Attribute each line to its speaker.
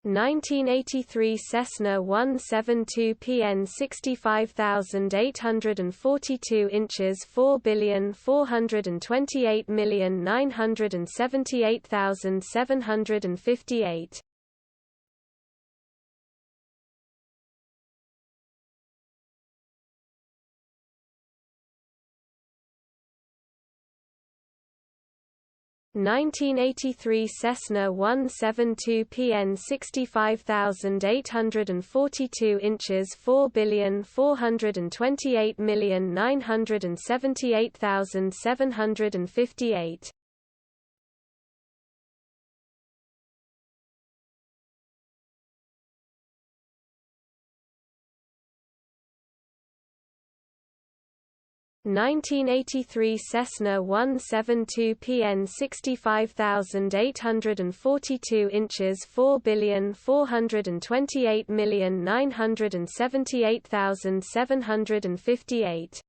Speaker 1: 1983 Cessna 172 PN 65842 inches 4,428,978,758. 1983 Cessna 172 PN 65842 inches 4,428,978,758. 1983 Cessna 172 PN 65842 inches 4,428,978,758.